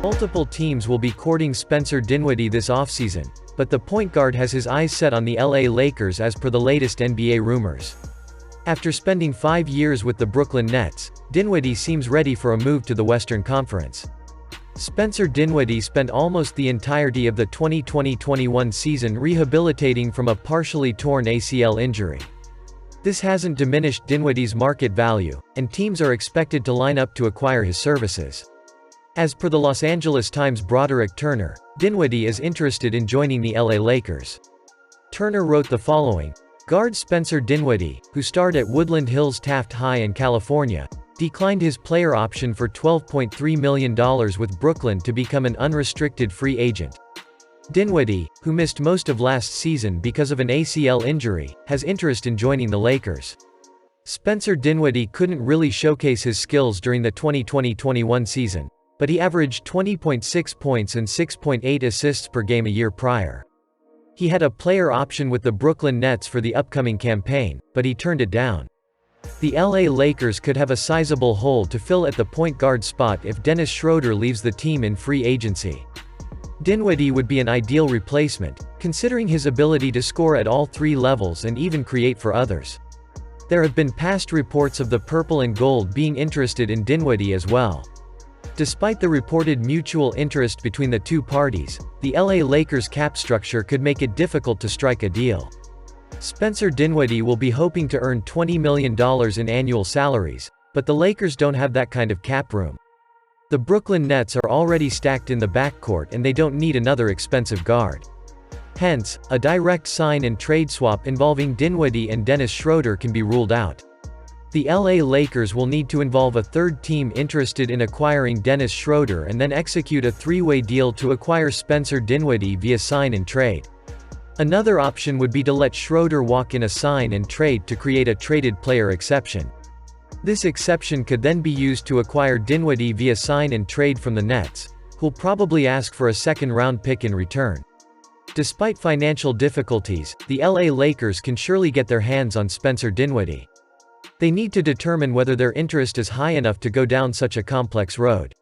Multiple teams will be courting Spencer Dinwiddie this offseason, but the point guard has his eyes set on the LA Lakers as per the latest NBA rumors. After spending 5 years with the Brooklyn Nets, Dinwiddie seems ready for a move to the Western Conference. Spencer Dinwiddie spent almost the entirety of the 2020-21 season rehabilitating from a partially torn ACL injury. This hasn't diminished Dinwiddie's market value, and teams are expected to line up to acquire his services. As per the Los Angeles Times' Broderick Turner, Dinwiddie is interested in joining the LA Lakers. Turner wrote the following: guard Spencer Dinwiddie, who starred at Woodland Hills Taft High in California, declined his player option for $12.3 million with Brooklyn to become an unrestricted free agent. Dinwiddie, who missed most of last season because of an ACL injury, has interest in joining the Lakers. Spencer Dinwiddie couldn't really showcase his skills during the 2020-21 season, but he averaged 20.6 points and 6.8 assists per game a year prior. He had a player option with the Brooklyn Nets for the upcoming campaign, but he turned it down. The LA Lakers could have a sizable hole to fill at the point guard spot if Dennis Schroeder leaves the team in free agency. Dinwiddie would be an ideal replacement, considering his ability to score at all 3 levels and even create for others. There have been past reports of the Purple and Gold being interested in Dinwiddie as well. Despite the reported mutual interest between the two parties, the LA Lakers' cap structure could make it difficult to strike a deal. Spencer Dinwiddie will be hoping to earn $20 million in annual salaries, but the Lakers don't have that kind of cap room. The Brooklyn Nets are already stacked in the backcourt and they don't need another expensive guard. Hence, a direct sign and trade swap involving Dinwiddie and Dennis Schroeder can be ruled out. The LA Lakers will need to involve a third team interested in acquiring Dennis Schroeder and then execute a 3-way deal to acquire Spencer Dinwiddie via sign and trade. Another option would be to let Schroeder walk in a sign and trade to create a traded player exception. This exception could then be used to acquire Dinwiddie via sign and trade from the Nets, who'll probably ask for a second-round pick in return. Despite financial difficulties, the LA Lakers can surely get their hands on Spencer Dinwiddie. They need to determine whether their interest is high enough to go down such a complex road.